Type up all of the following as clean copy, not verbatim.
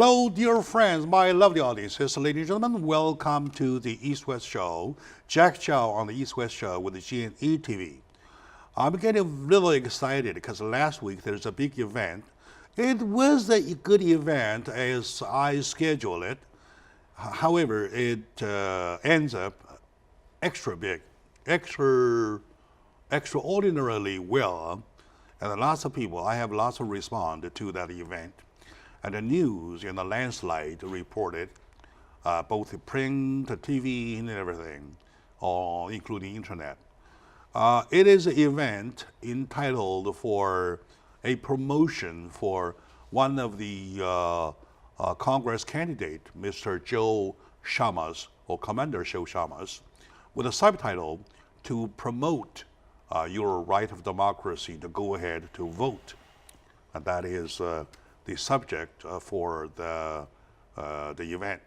Hello, dear friends, my lovely audiences, ladies and gentlemen. Welcome to the East-West Show. Jack Chow on the East-West Show with the GNE TV. I'm getting really excited because last week there's a big event. It was a good event as I scheduled it. However, it ends up extra big, extraordinarily well. And lots of people, I have lots of respond to that event. And the news and the landslide reported, both the print, the TV, and everything, all including internet. It is an event entitled for a promotion for one of the Congress candidate, Mr. Joe Shamas, or Commander Joe Shamas, with a subtitle to promote your right of democracy to go ahead to vote. And that is the subject for the event.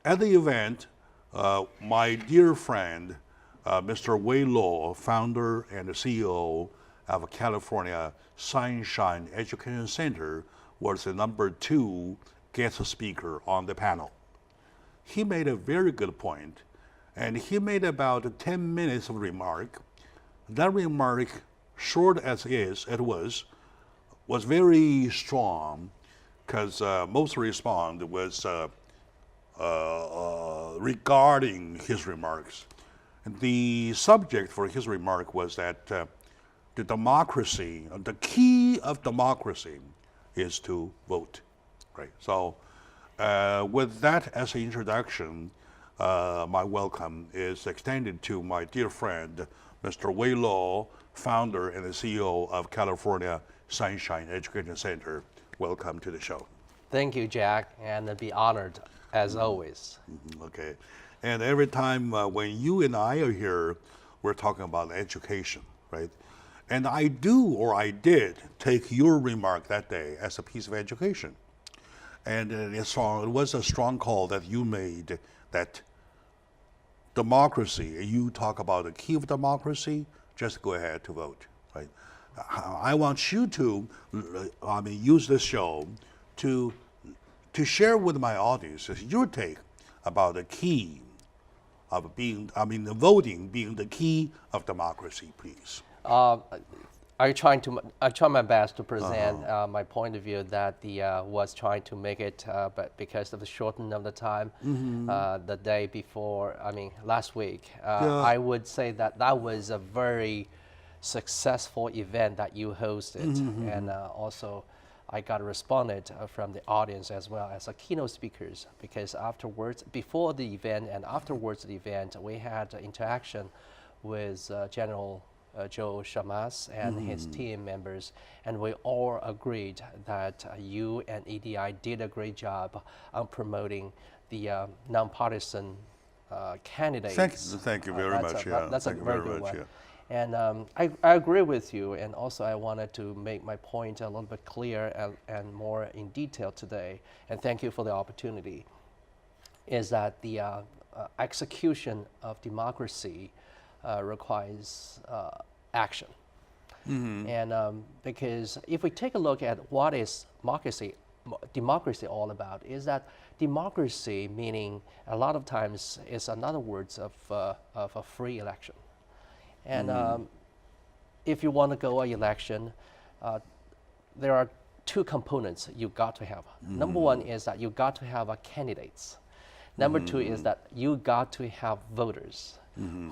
At the event, my dear friend, Mr. Wei Luo, founder and CEO of California Sunshine Education Center, was the number 2 guest speaker on the panel. He made a very good point, and he made about 10 minutes of remark. That remark, short as it was very strong, because most response was regarding his remarks. And the subject for his remark was that the democracy, the key of democracy is to vote, right? So with that as an introduction, my welcome is extended to my dear friend, Mr. Wei Luo, founder and the CEO of California Sunshine Education Center. Welcome to the show. Thank you, Jack, and I'd be honored as always. Okay, and every time when you and I are here, we're talking about education, right? And I did take your remark that day as a piece of education. And it was a strong call that you made that democracy, you talk about the key of democracy, just go ahead to vote, right? I want you to, use this show to share with my audience your take about the key of the voting being the key of democracy, please. I try my best to present my point of view that was trying to make it, but because of the shortening of the time, the day before, last week, I would say that was a very successful event that you hosted, and also I got responded from the audience as well as a keynote speakers, because afterwards, before the event and afterwards the event, we had interaction with General Joe Shamas and his team members, and we all agreed that you and EDI did a great job on promoting the nonpartisan candidates. Thank you very much. That's a very good one. And I agree with you, and also I wanted to make my point a little bit clear and more in detail today, and thank you for the opportunity, is that the execution of democracy requires action. And because if we take a look at what is democracy all about, is that democracy meaning a lot of times is another words of a free election. And if you want to go an election, there are 2 components you got to have. Number 1 is that you got to have candidates. Number 2 is that you got to have voters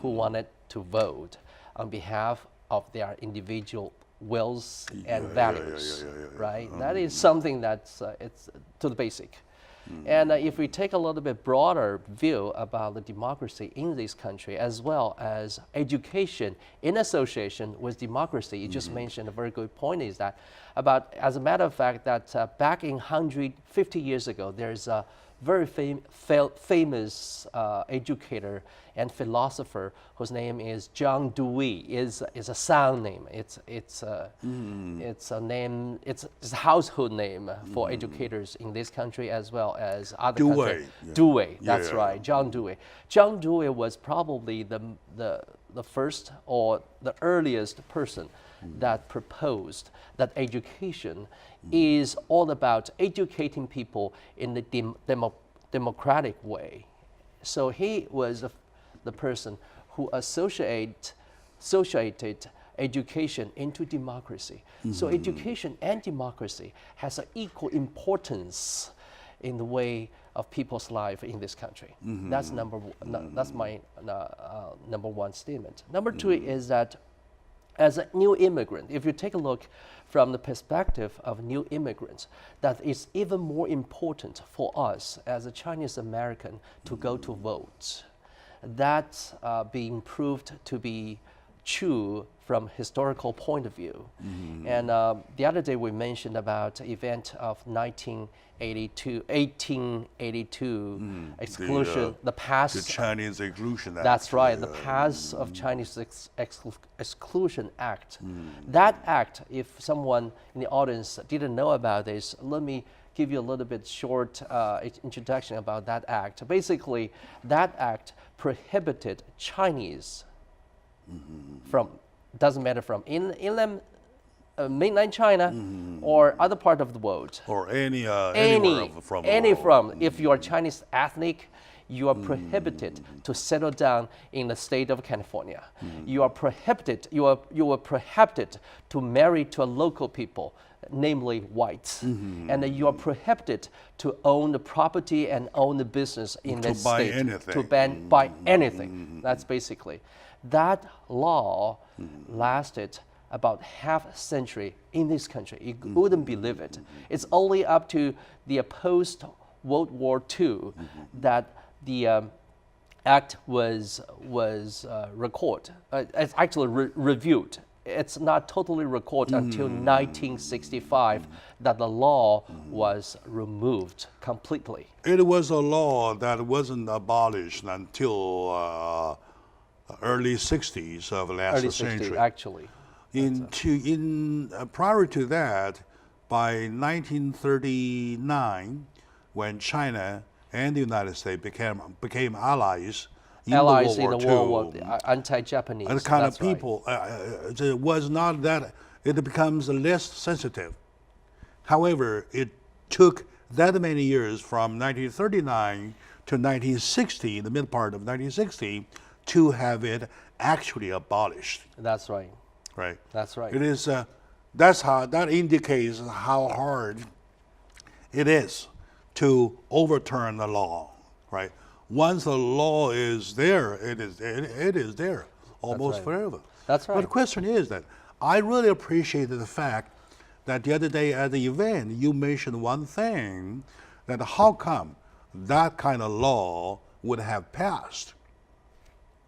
who wanted to vote on behalf of their individual wills and values, right? That is something that's it's to the basic. And if we take a little bit broader view about the democracy in this country, as well as education in association with democracy, you just mentioned a very good point, is that as a matter of fact, that back in 150 years ago, there's a very famous educator and philosopher whose name is John Dewey. Is a sound name. It's a name. It's a household name for educators in this country as well as other countries. Dewey. That's right. John Dewey. John Dewey was probably the the first or the earliest person that proposed that education is all about educating people in the democratic way. So he was the person who associated education into democracy. So education and democracy has an equal importance in the way of people's life in this country. That's that's my number one statement. Number two is that as a new immigrant, if you take a look from the perspective of new immigrants, that it's even more important for us as a Chinese American to go to vote. That's being proved to be true from historical point of view. And the other day we mentioned about the event of 1882 exclusion, the pass. The Chinese Exclusion Act. That's right, the pass of Chinese Exclusion Act. That act, if someone in the audience didn't know about this, let me give you a little bit short introduction about that act. Basically, that act prohibited Chinese from, doesn't matter from inland mainland China or other part of the world. Or anywhere from the world. If you are Chinese ethnic, you are prohibited to settle down in the state of California. You are prohibited to marry to a local people, namely whites. And you are prohibited to own the property and own the business in the state. To buy anything. That's basically. That law lasted about half a century in this country. You wouldn't believe it. It's only up to the post-World War II that the act was recorded. It's actually reviewed. It's not totally recorded until 1965 that the law was removed completely. It was a law that wasn't abolished until early 60s of last century. 60s, actually. Prior to that, by 1939, when China and the United States became allies in the World War II, anti-Japanese. the kind of people, it was not that, it becomes less sensitive. However, it took that many years from 1939 to 1960, the mid part of 1960, to have it actually abolished. That's right. Right. That's right. It is. That indicates how hard it is to overturn the law. Right. Once the law is there, it is there almost forever. That's right. But the question is that I really appreciated the fact that the other day at the event you mentioned one thing, that how come that kind of law would have passed.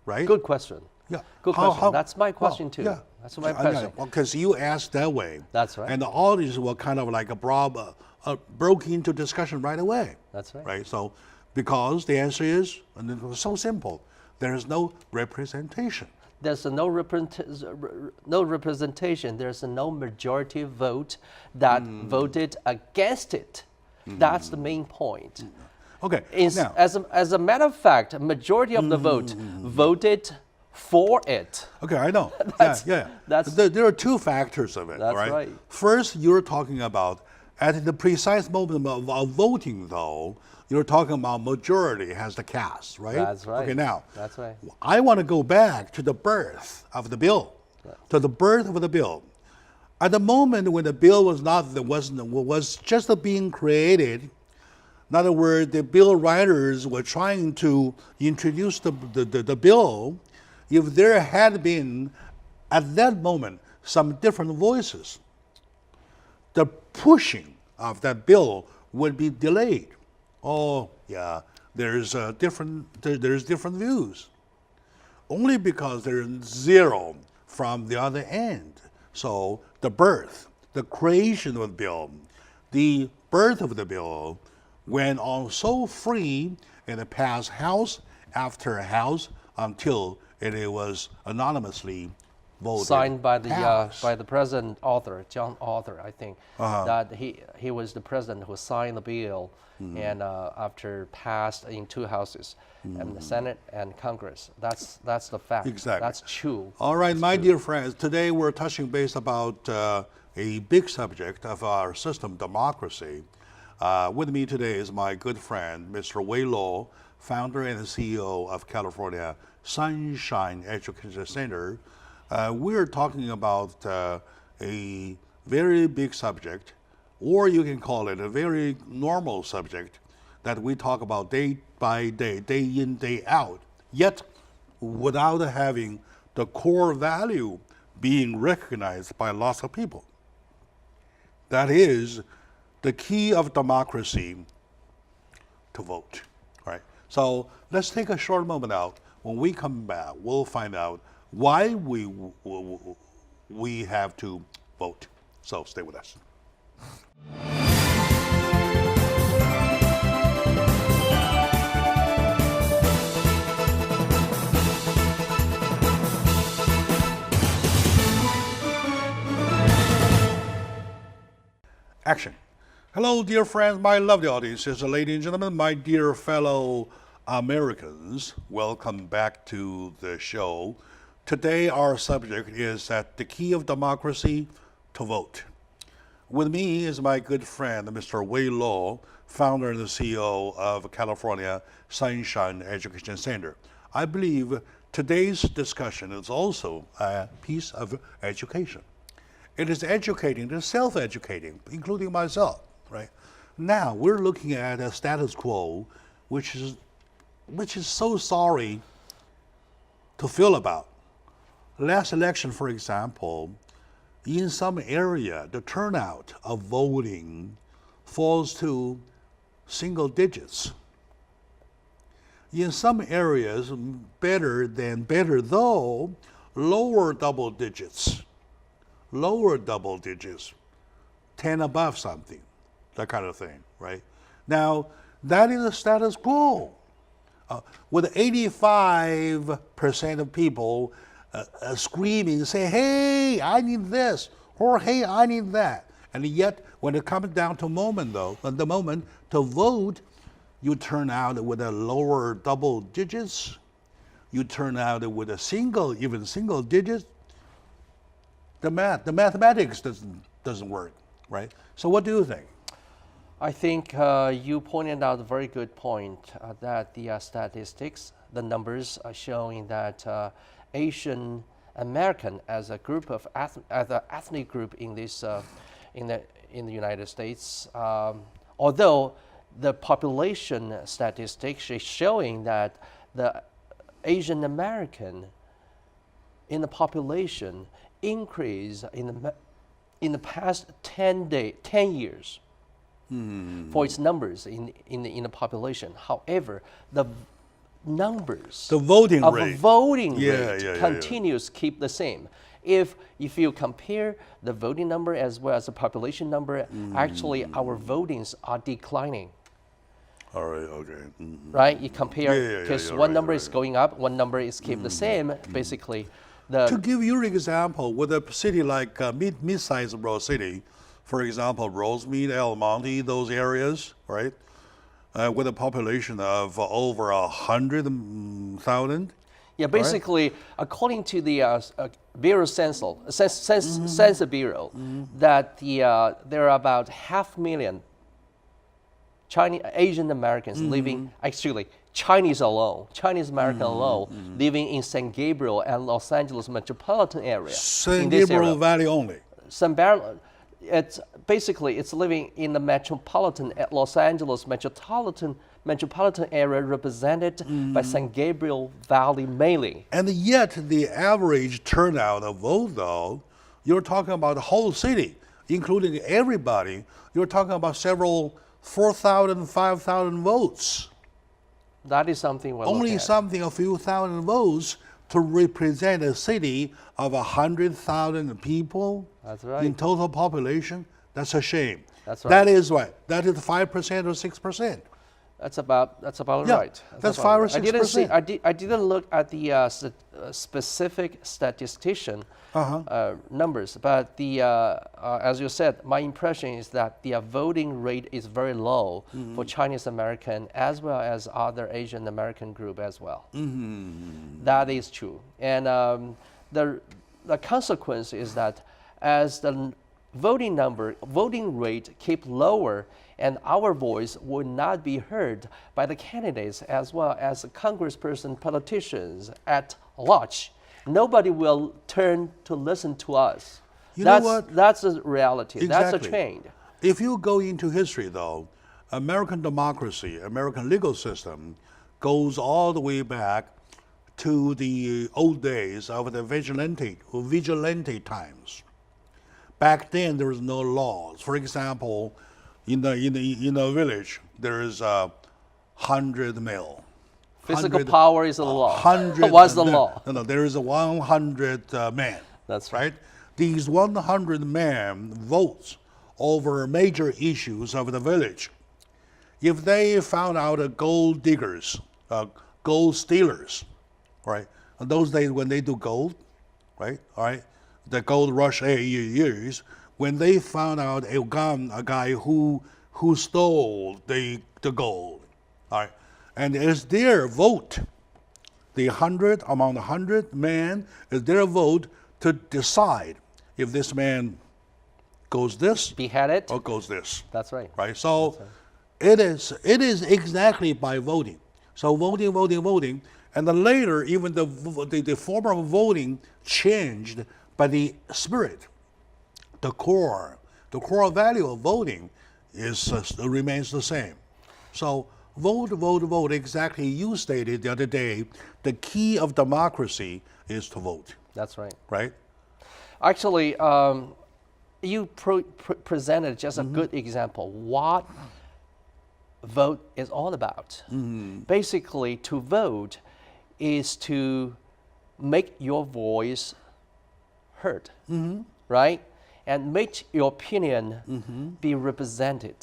Right? Good question. Yeah. Good question. That's my question too. Yeah. That's my question. Because you asked that way. That's right. And the audience were kind of like broke into discussion right away. That's right. Right. So, because the answer is, and it was so simple, there is no representation. There's no representation. There's no majority vote that voted against it. That's the main point. Okay. Now, as a matter of fact, a majority of the vote voted for it. Okay, I know. There are two factors of it. That's right. First, you're talking about at the precise moment of voting, though, you're talking about majority has the cast, right? That's right. Okay, now, that's right. I want to go back to the birth of the bill, to the birth of the bill. At the moment when the bill was just being created, in other words, the bill writers were trying to introduce the bill. If there had been, at that moment, some different voices, the pushing of that bill would be delayed. Oh, yeah, there's different views. Only because there's zero from the other end. So the creation of the bill, the birth of the bill went on so free and it passed house after house until it was anonymously voted. Signed by pass. the president Arthur, John Arthur, I think. That he was the president who signed the bill, and after passed in two houses, and the Senate and Congress. That's the fact. Exactly. That's true. All right, my dear friends, today we're touching base about a big subject of our system, democracy. With me today is my good friend, Mr. Wei Luo, founder and CEO of California Sunshine Education Center. We're talking about a very big subject, or you can call it a very normal subject that we talk about day by day, day in, day out, yet without having the core value being recognized by lots of people. That is the key of democracy, to vote. All right. So let's take a short moment out. When we come back, we'll find out why we have to vote. So stay with us. Action. Hello, dear friends, my lovely audiences, ladies and gentlemen, my dear fellow Americans. Welcome back to the show. Today, our subject is that the key of democracy, to vote. With me is my good friend, Mr. Wei Luo, founder and CEO of California Sunshine Education Center. I believe today's discussion is also a piece of education. It is educating, it is self-educating, including myself, right? Now, we're looking at a status quo, which is so sorry to feel about. Last election, for example, in some area, the turnout of voting falls to single digits. In some areas, better though, lower double digits, 10 above something, that kind of thing, right? Now, that is the status quo. With 85% of people screaming, say, hey, I need this, or hey, I need that. And yet, when it comes down to the moment to vote, you turn out with a lower double digits, you turn out with a even single digits. The mathematics doesn't work, right? So what do you think? I think you pointed out a very good point that the statistics, the numbers are showing that Asian American as a group of as an ethnic group in this in the United States, although the population statistics is showing that the Asian American in the population increase in the past 10 years for its numbers in the population. However, the numbers the voting of rate, voting rate continues keep the same. If you compare the voting number as well as the population number, actually our votings are declining. All right, okay. Right? You compare, because one number is going up, one number is keep the same, basically. To give you an example, with a city like mid-sized rural city, for example, Rosemead, El Monte, those areas, right? With a population of over 100,000. Yeah, basically, according to the Bureau Census Bureau, that there are about 500,000 Asian Americans living, actually Chinese American alone, living in San Gabriel and Los Angeles metropolitan area. San Gabriel Valley only. It's living in the metropolitan Los Angeles metropolitan area represented by San Gabriel Valley mainly. And yet the average turnout of vote, though, you're talking about the whole city, including everybody. You're talking about several 4,000, 5,000 votes. That is something we're Only looking at. something, a few thousand votes to represent a city of 100,000 people. That's right. In total population. That's a shame. That's right. That is right. That is 5% or 6%. That's about Yeah, right. that's about 5 or right. I didn't see. 6%. I didn't look at the specific statistician numbers, but the as you said, my impression is that the voting rate is very low for Chinese American as well as other Asian American group as well. That is true, and the consequence is that as the voting rate keep lower, and our voice will not be heard by the candidates as well as the congressperson, politicians at large. Nobody will turn to listen to us. You know what? That's the reality. Exactly. That's a trend. If you go into history, though, American democracy, American legal system, goes all the way back to the old days of the vigilante times. Back then, there was no laws. For example, in the village, there is 100 male. Physical power is the law. 100 was the law. No, there is 100 men. That's right. These 100 men votes over major issues of the village. If they found out gold diggers, gold stealers, right? In those days when they do gold, right? All right, the gold rush years, when they found out a guy who stole the gold, all right, and it's their vote, among the 100 men, is their vote to decide if this man goes this beheaded or goes this. That's right. Right. So it is exactly by voting. So voting, and then later even the form of voting changed, but the spirit, the core value of voting remains the same. So vote. Exactly, you stated the other day, the key of democracy is to vote. That's right. Right. Actually, you presented just a good example. What vote is all about. Basically, to vote is to make your voice heard, right? And make your opinion be represented.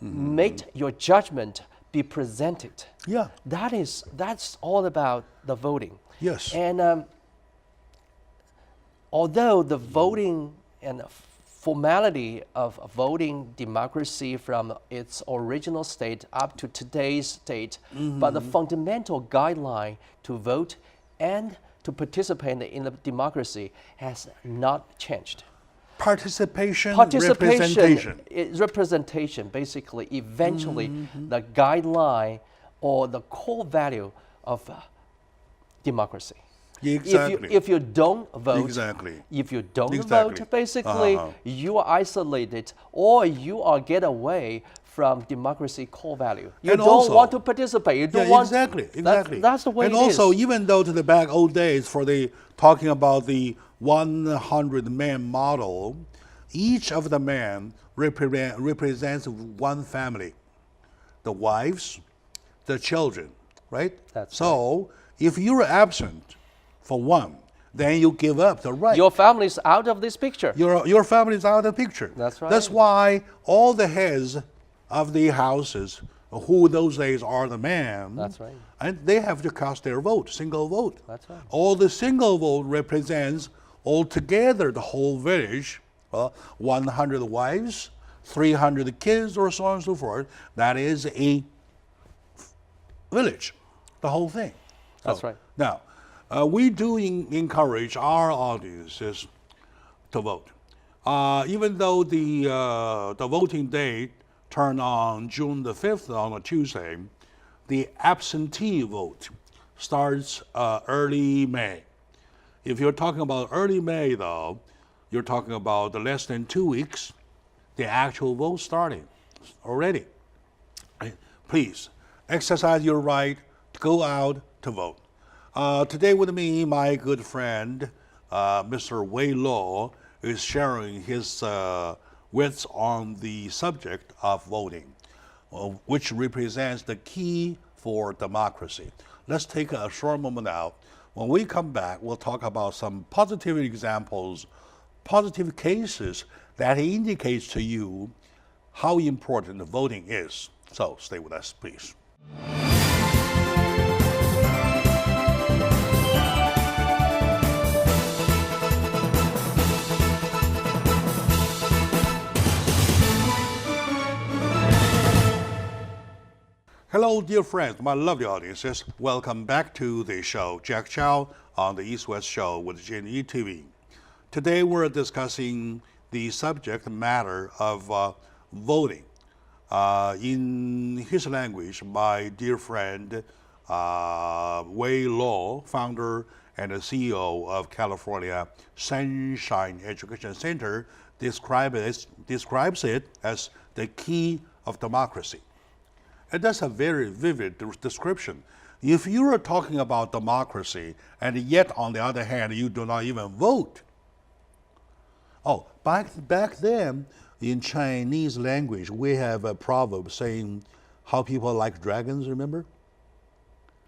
Make your judgment be presented. Yeah. That's all about the voting. Yes. And although the voting and formality of voting democracy from its original state up to today's state, but the fundamental guideline to vote and to participate in the democracy has not changed. Participation, representation, basically, eventually, the guideline or the core value of democracy. Exactly. If you don't vote, if you don't vote, basically, you are isolated or you are get away from democracy core value. You don't want to participate. You don't want. Exactly. That's the way it is. And also, even though to the back old days, for the talking about the 100-man model, each of the men represents one family, the wives, the children, right? So if you're absent for one, then you give up the right. Your family's out of this picture. Your family's out of the picture. That's right. That's why all the heads of the houses, who those days are the men, that's right, and they have to cast their vote, single vote. That's right. All the single vote represents altogether the whole village, 100 wives, 300 kids, or so on and so forth. That is a village, the whole thing. That's right. Now, we do encourage our audiences to vote. Even though the voting date turned on June the 5th on a Tuesday, the absentee vote starts early May. If you're talking about early May, though, you're talking about less than 2 weeks, the actual vote starting already. Please exercise your right to go out to vote. Today with me, my good friend, Mr. Wei Lo, is sharing his wits on the subject of voting, which represents the key for democracy. Let's take a short moment now. When we come back, we'll talk about some positive examples, positive cases that indicates to you how important voting is So stay with us, please. Hello, dear friends, my lovely audiences. Welcome back to the show, Jack Chow on the East-West Show with Jin TV. Today we're discussing the subject matter of voting. In his language, my dear friend Wei Luo, founder and CEO of California Sunshine Education Center, describes it as the key of democracy. And that's a very vivid description. If you are talking about democracy, and yet on the other hand, you do not even vote. Oh, back then, in Chinese language, we have a proverb saying how people like dragons, remember?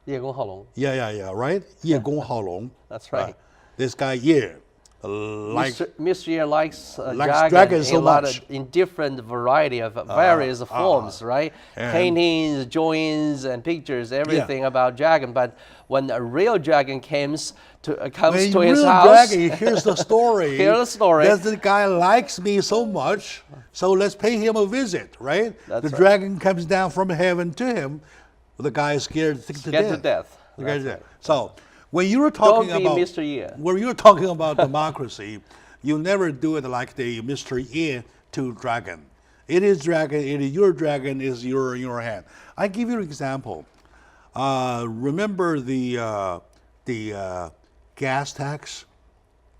叶公好龙. Yeah, right? 叶公好龙. That's right. This guy, Mr. Ye likes dragons so in a lot much. in different variety of various forms, right? Paintings, drawings, and pictures, everything about dragon. But when a real dragon comes to his real house, dragon, here's the story. Here's the story. That the guy likes me so much, so let's pay him a visit, right? That's the right. dragon comes down from heaven to him. The guy is scared to death. So when you're talking Don't be about Mr. Ye. when you're talking about democracy, you never do it like the Mr. Ye to dragon. It is dragon. It is your dragon. Is in your hand. I give you an example. Remember the gas tax,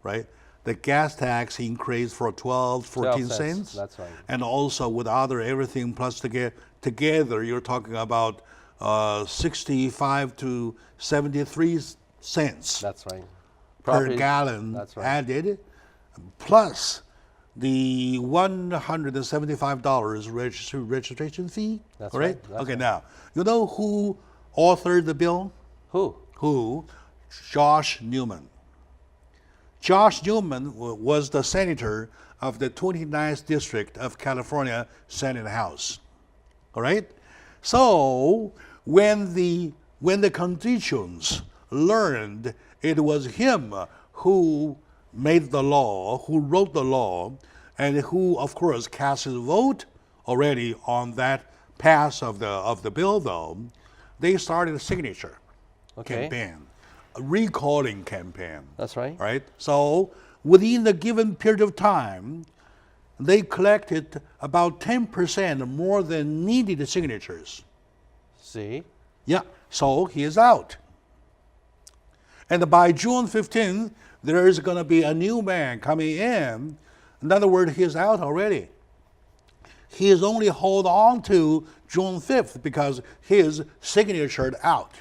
right? The gas tax increased for 14 cents. That's right. And also with other everything plus together, you're talking about 65 to 73 cents. That's right. Per gallon. That's right. Added, plus the $175 registration fee. That's right. Right. That's Okay, right. now you know who authored the bill? Who? Josh Newman. Josh Newman was the senator of the 29th District of California Senate House. All right? So when the constituents learned it was him who made the law, who wrote the law, and who, of course, cast his vote already on that pass of the bill, though, they started a signature campaign, a recalling campaign. That's right. Right? So within the given period of time, they collected about 10% more than needed signatures. See? Yeah, so he is out. And by June 15th, there is going to be a new man coming in. In other words, he is out already. He is only hold on to June 5th because his signature out.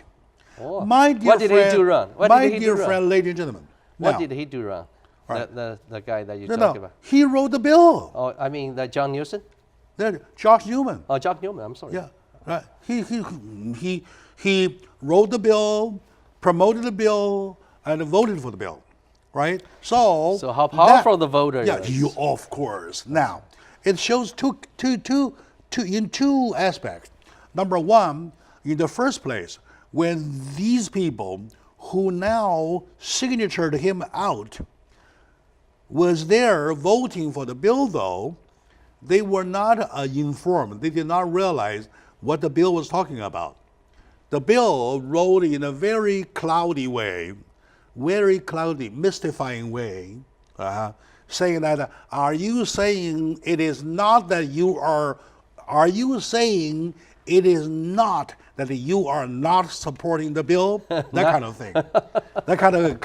Oh. My dear What did friend, he do wrong? my dear friend, ladies and gentlemen. What now, did he do wrong? Right. The guy that you no, talked no, about. he wrote the bill. Oh, I mean John Newsom? Josh Newman. Oh, John Newman. I'm sorry. Yeah, right. He wrote the bill, promoted the bill, and voted for the bill, right? So how powerful the voter yeah, is. you of course. Now, it shows in two aspects. Number one, in the first place, when these people who now signatured him out was there voting for the bill, though, they were not informed. They did not realize what the bill was talking about. The bill wrote in a very cloudy way, very cloudy, mystifying way, saying that, are you saying it is not that you are saying it is not that you are not supporting the bill? That kind of thing. That kind of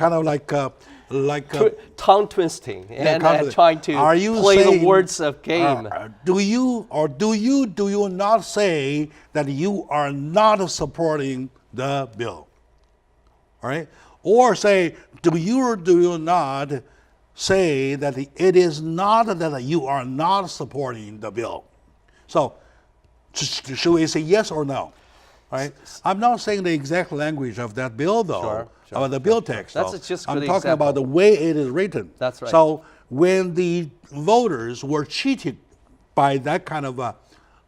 like tongue twisting and trying to play the words of game. Do you not say that you are not supporting the bill? All right? Or say, do you not say that it is not that you are not supporting the bill? So, should we say yes or no? Right? I'm not saying the exact language of that bill, though, about the bill text. That's just I'm good talking about the way it is written. That's right. So when the voters were cheated by that kind of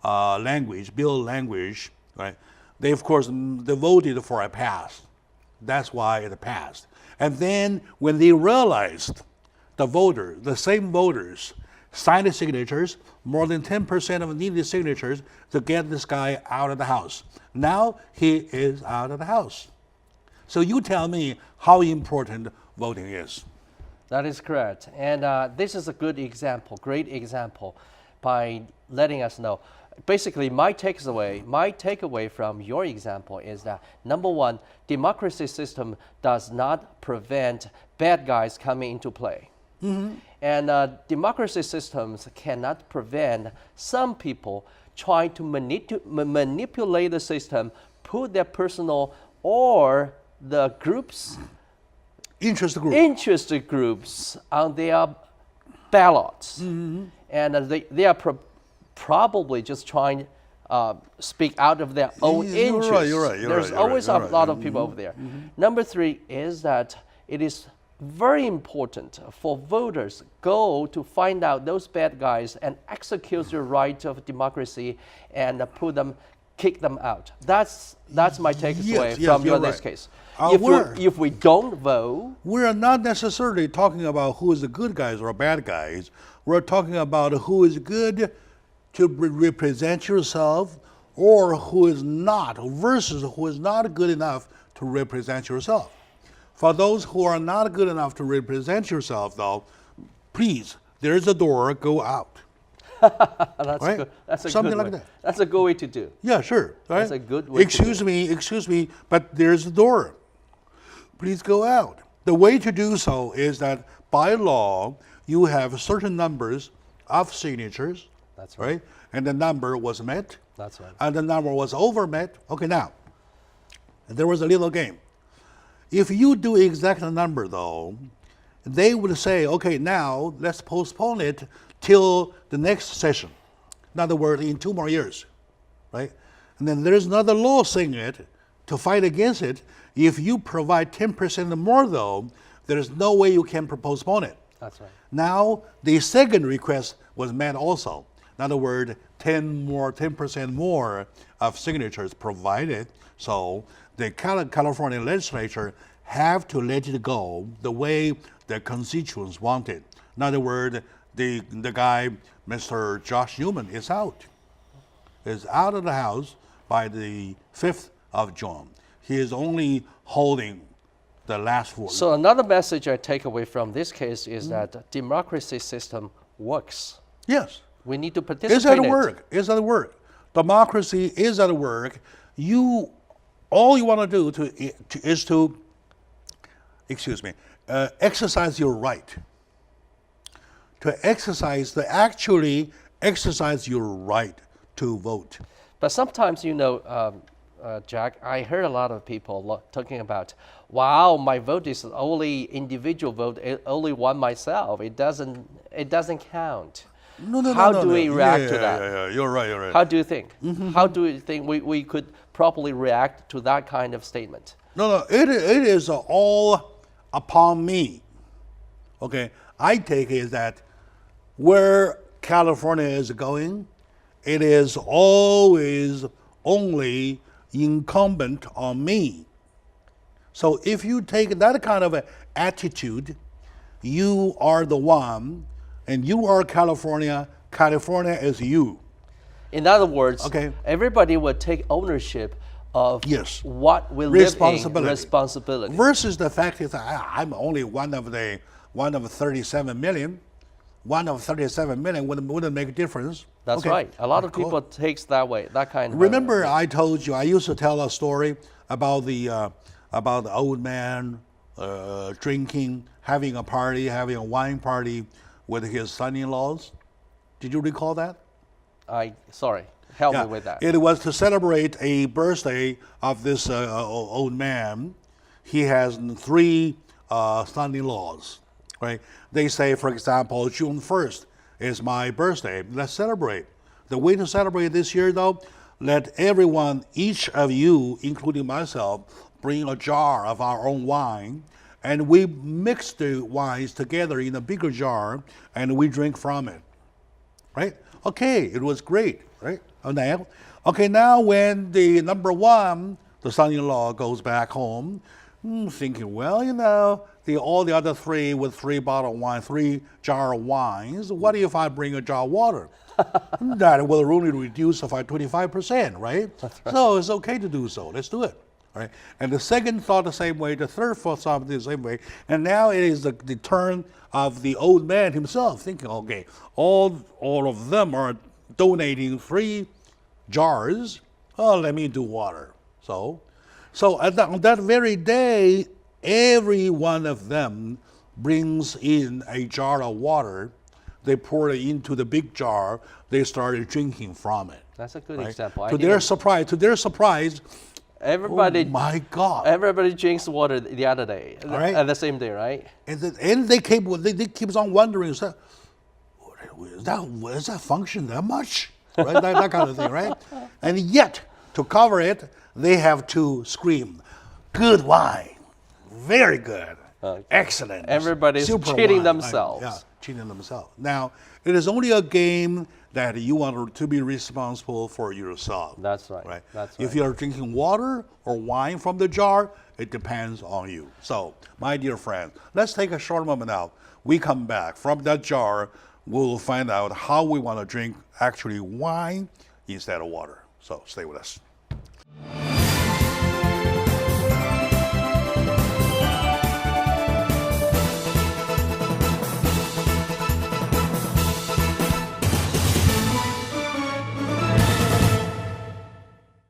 bill language, right? They, of course, they voted for a pass. That's why it passed. And then when they realized the same voters, signed the signatures, more than 10% of needed signatures to get this guy out of the House. Now he is out of the House. So you tell me how important voting is. That is correct. And this is a good example, great example, by letting us know. Basically, my takeaway from your example is that, number one, democracy system does not prevent bad guys coming into play. Mm-hmm. And democracy systems cannot prevent some people trying to manipulate the system, put their personal or the groups, interest groups on their ballots. Mm-hmm. And they are probably just trying to speak out of their own interest. You're right. There's always a lot of people over there. Mm-hmm. Number three is that it is very important for voters go to find out those bad guys and execute the right of democracy and kick them out. That's my takeaway from this case. If we don't vote, we're not necessarily talking about who is the good guys or bad guys. We're talking about who is good to represent yourself or who is not, versus who is not good enough to represent yourself. For those who are not good enough to represent yourself, though, please, there's a door, go out. That's right? good. That's something good like way. that. That's a good way to do. Yeah, sure. Right? That's a good way. Excuse me, but there's a door. Please go out. The way to do so is that by law, you have certain numbers of signatures. That's right. And the number was met. That's right. And the number was overmet. Okay, now, there was a little game. If you do exact number, though, they would say, okay, now let's postpone it till the next session. In other words, in 2 more years, right? And then there's another law saying it to fight against it. If you provide 10% more, though, there's no way you can postpone it. That's right. Now, the second request was met also. In other words, 10% more of signatures provided. So the California legislature have to let it go the way the constituents want it. In other words, the guy, Mr. Josh Newman, is out of the House by the 5th of June. He is only holding the last 4. So another message I take away from this case is that democracy system works. Yes. We need to participate. It's at work. Democracy is at work. All you want to do is to exercise your right. Actually exercise your right to vote. But sometimes, Jack, I heard a lot of people talking about, wow, my vote is only individual vote, only one myself. It doesn't count. How do we react to that? Yeah, you're right. How do you think? Mm-hmm. How do you think we could properly react to that kind of statement? No, it is all upon me. Okay, I take it that where California is going, it is always only incumbent on me. So if you take that kind of attitude, you are the one, and you are California, California is you. In other words, everybody would take ownership of what we live in, responsibility. Versus the fact is I'm only one of 37 million. One of 37 million wouldn't make a difference. That's right. A lot of people takes that way, that kind of. Remember, I told you I used to tell a story about the old man drinking, having a wine party with his son-in-laws. Did you recall that? Help me with that. It was to celebrate a birthday of this old man. He has 3 son-in-laws, right? They say, for example, June 1st is my birthday. Let's celebrate. The way to celebrate this year, though, let everyone, each of you, including myself, bring a jar of our own wine, and we mix the wines together in a bigger jar, and we drink from it, right? Okay, it was great, right? now. Okay, now when the number one, the son-in-law goes back home, thinking, well, all the other three with 3 bottles of wine, 3 jar of wines. What if I bring a jar of water? That will only reduce by 25%, right? So it's okay to do so. Let's do it. Right? And the second thought the same way, the third thought the same way, and now it is the turn of the old man himself thinking, okay, all of them are donating 3 jars. Oh, let me do water. So on that very day, every one of them brings in a jar of water. They pour it into the big jar. They started drinking from it. That's a good example. To their surprise, everybody, oh my God! Everybody drinks water the other day, at the same day, right? And they keep on wondering, is that function that much? Right? that kind of thing, right? And yet, to cover it, they have to scream, "Good wine, very good, excellent." Everybody's cheating themselves. Cheating themselves. Now, it is only a game that you want to be responsible for yourself. That's right. That's right. If you are drinking water or wine from the jar, it depends on you. So, my dear friend, let's take a short moment now. We come back from that jar. We'll find out how we want to drink actually wine instead of water. So, stay with us.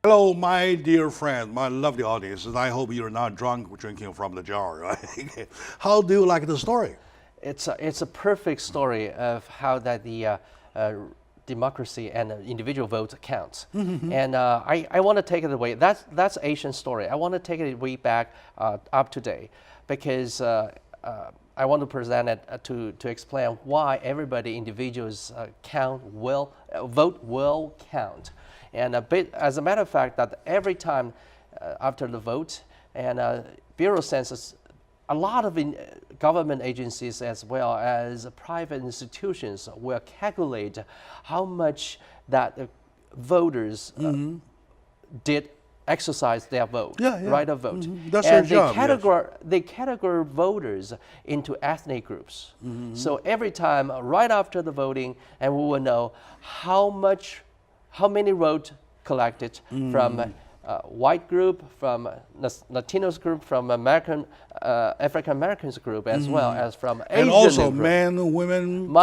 Hello, my dear friend, my lovely audience. I hope you're not drunk drinking from the jar, right? How do you like the story? It's a perfect story of how that the democracy and individual votes counts. And I want to take it away. That's Asian story. I want to take it way back up to date because I want to present it to explain why everybody, individuals vote will count. And as a matter of fact, that every time after the vote, and Bureau Census, a lot of government agencies as well as private institutions will calculate how much that voters did exercise their vote, right of vote. That's and their job, they categorize voters into ethnic groups. So every time right after the voting, and we will know how many votes collected from white group, from Latinos group, from African Americans group, as well as from Asian and also group. Men, women,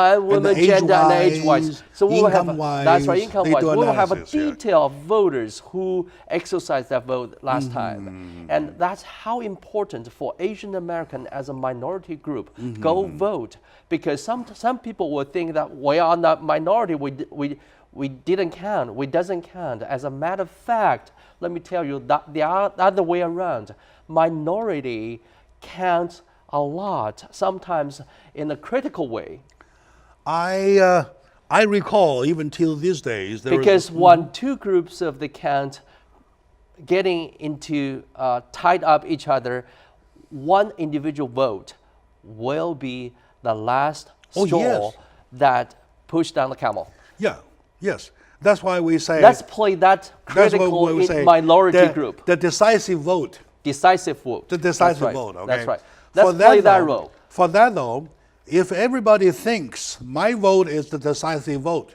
gender, and age-wise. So we will have income-wise. We will have a analysis, detail of voters who exercised their vote last time, and that's how important for Asian American as a minority group go vote, because some people will think that we are not minority. We didn't count. We doesn't count. As a matter of fact, let me tell you that the other way around. Minority counts a lot, sometimes in a critical way. I recall even till these days because when two groups of the count getting into tied up each other, one individual vote will be the last straw that pushed down the camel. Yes, that's why we say. Let's play that critical minority group. The decisive vote. Decisive vote. The decisive vote. Okay. That's right. Let's play that role. For that though, if everybody thinks my vote is the decisive vote,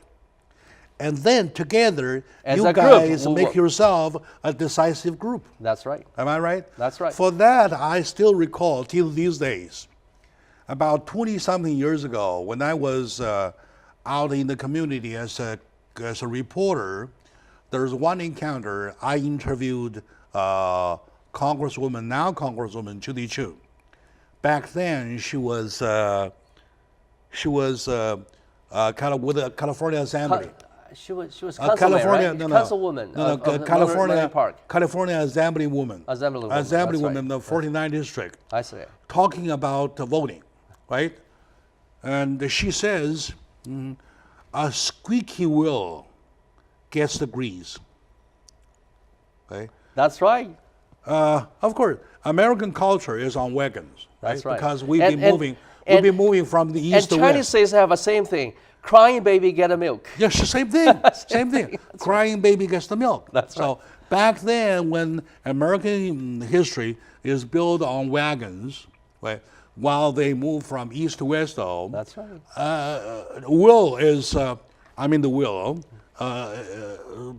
and then together you guys make yourself a decisive group. That's right. Am I right? That's right. For that, I still recall till these days, about 20-something years ago, when I was out in the community as a reporter, there was one encounter. I interviewed Congresswoman, now Congresswoman Judy Chu. Back then, she was kind of with the California Assembly. She was councilwoman. California Assemblywoman. Assemblywoman, the 49th district. I see. Talking about voting, right? And she says, a squeaky wheel gets the grease. Okay? That's right. Of course, American culture is on wagons. That's right. Because we've been moving from the east to west. And Chinese have the same thing. crying baby get a milk. Yes, the same thing. Same thing. Crying baby gets the milk. That's so back then, when American history is built on wagons, right, while they move from east to west, though, That's right. will is, the will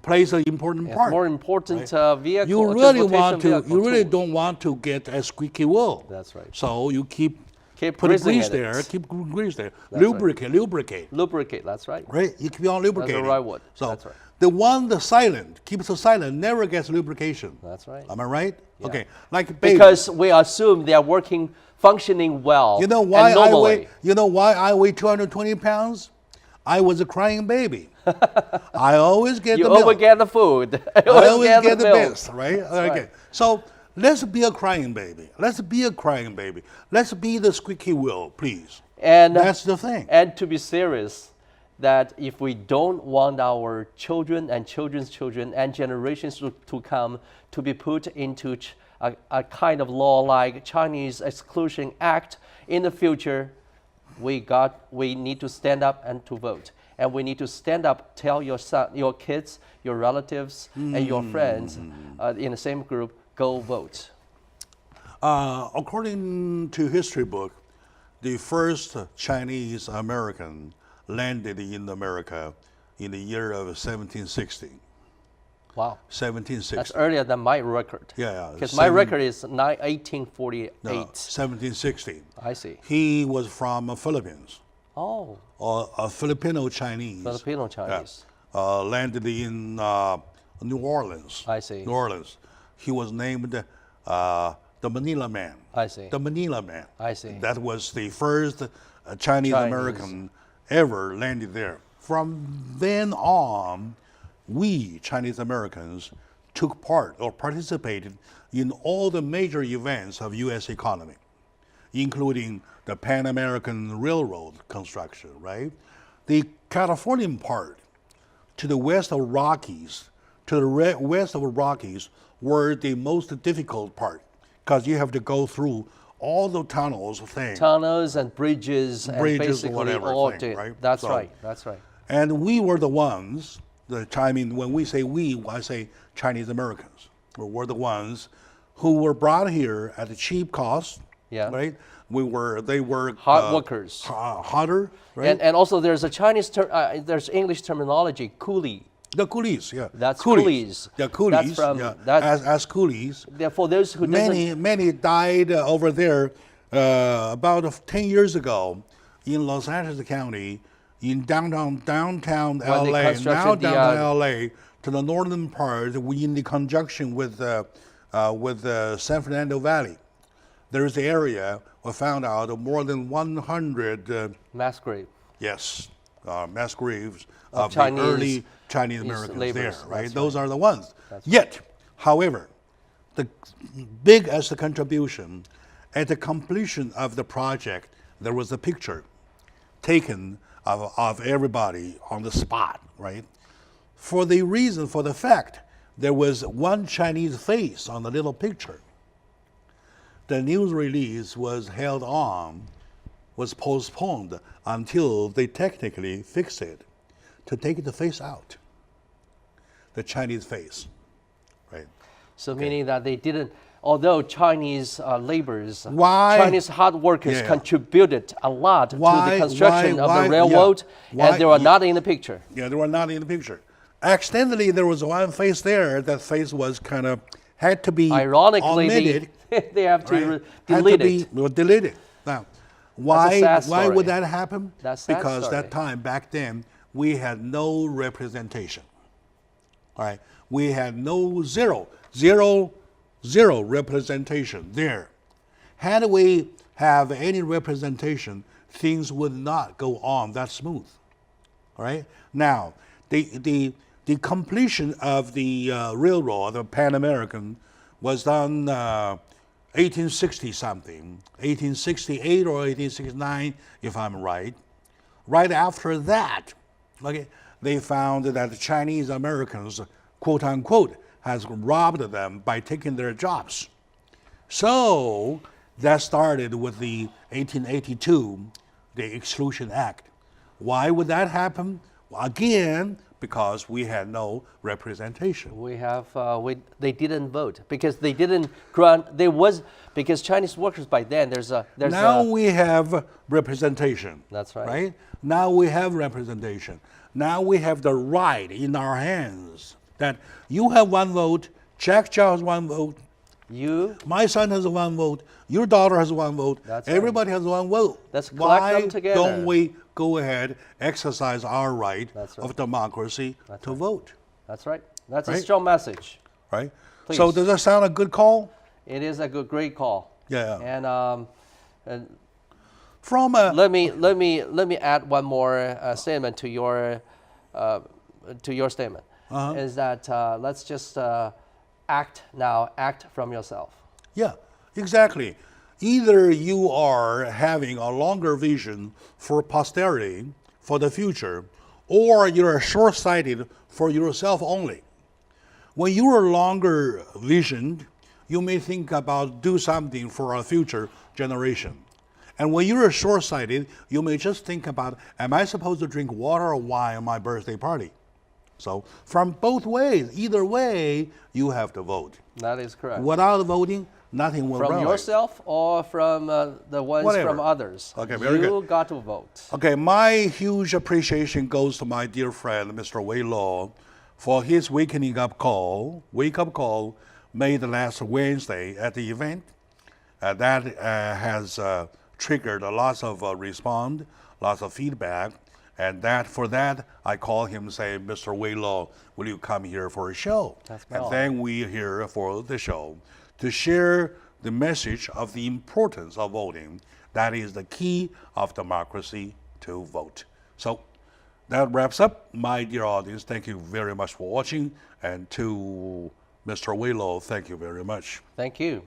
plays an important part. More important vehicle. You really vehicle don't want to get a squeaky wheel. That's right. So you keep put greasing grease it. there, keep grease there, That's lubricate. Lubricate. That's right. Right, you keep on lubricating. That's the right word. So That's right. the silent keeps it silent, never gets lubrication. That's right. Am I right? Yeah. Okay, like baby. Because we assume they are functioning well. You know why and normally. I weigh 220 pounds? I was a crying baby. I always get You the milk. always get the food. I always get the milk. best, right? That's Okay. right. So let's be a crying baby. Let's be a crying baby. Let's be the squeaky wheel, please. And that's the thing. And to be serious, that if we don't want our children and children's children and generations to come to be put into a kind of law like Chinese Exclusion Act in the future, we need to stand up and to vote. And we need to stand up, tell your kids, your relatives, and your friends in the same group, go vote. According to history book, the first Chinese American landed in America in the year of 1760. Wow. 1760. That's earlier than my record. Yeah. Because my record is 1848. No, 1760. I see. He was from the Philippines. Oh. A Filipino Chinese. Filipino Chinese. Yeah. Landed in New Orleans. I see. New Orleans. He was named the Manila Man. I see. The Manila Man. I see. That was the first Chinese American ever landed there. From then on, we Chinese Americans took part or participated in all the major events of U.S. economy, including the Pan American Railroad construction, right? The Californian part to the west of Rockies, were the most difficult part because you have to go through all the tunnels and bridges and basically whatever all thing, right? That's right. That's right. And we were the ones. When we say we, I say Chinese Americans. We were the ones who were brought here at a cheap cost. Yeah. Right. They were hard workers. Harder. Right. And also there's a Chinese there's English terminology, coolie. The coolies, yeah. That's coolies. Yeah, coolies. That's from, as coolies. For those who many died over there about 10 years ago in Los Angeles County, in downtown LA, now downtown LA, to the northern part, in the conjunction with San Fernando Valley. There is an area we found out of more than 100 mass grave. Yes, mass graves of Chinese, the early Chinese Americans laborers, there, right? That's Those right. are the ones. That's Yet, however, the big as the contribution, at the completion of the project, there was a picture taken of everybody on the spot, right? For the fact there was one Chinese face on the little picture. The news release was postponed until they technically fixed it to take the face out, the Chinese face, right? So meaning that they didn't, although Chinese laborers, Why? Chinese hard workers contributed a lot to the construction of the railroad, and they were not in the picture. Yeah, they were not in the picture. Accidentally, there was one face there. That face was had to be ironically omitted. They have to right? delete it. Delete it. Now, why would that happen? That's because that time back then we had no representation. All right, we had zero representation there. Had we have any representation, things would not go on that smooth. All right. Now, the completion of the railroad, the Pan American, was done 1860 something, 1868 or 1869, if I'm right. Right after that, okay, they found that the Chinese Americans, quote unquote, has robbed them by taking their jobs. So that started with the 1882, the Exclusion Act, Why would that happen? Well, again, because we had no representation. We have, they didn't vote because they didn't because Chinese workers by then, Now we have representation. That's right. Right? Now we have representation. Now we have the right in our hands that you have one vote, Jack Chow has one vote, my son has one vote, your daughter has one vote, That's right. everybody has one vote. Let's collect them Why together. don't we go ahead, exercise our right That's right. of democracy to vote? That's right. That's a Right? strong message. Right? Please. So does that sound a good call? It is a great call. Yeah. And From a let me add one more statement to your statement. Is that let's just act from yourself. Yeah, exactly. Either you are having a longer vision for posterity, for the future, or you're short-sighted for yourself only. When you are longer visioned, you may think about do something for a future generation. And when you're short-sighted, you may just think about, am I supposed to drink water or wine on my birthday party? So from both ways, either way, you have to vote. That is correct. Without voting, nothing will From rise. yourself or from the ones Whatever. from others. Okay, very you good. got to vote. Okay, my huge appreciation goes to my dear friend, Mr. Wei Luo, for his wake up call made last Wednesday at the event. That has triggered lots of response, lots of feedback. And for that, I call him, say, Mr. Wei Luo, will you come here for a show? And then we're here for the show to share the message of the importance of voting. That is the key of democracy, to vote. So that wraps up. My dear audience, thank you very much for watching. And to Mr. Wei Luo, thank you very much. Thank you.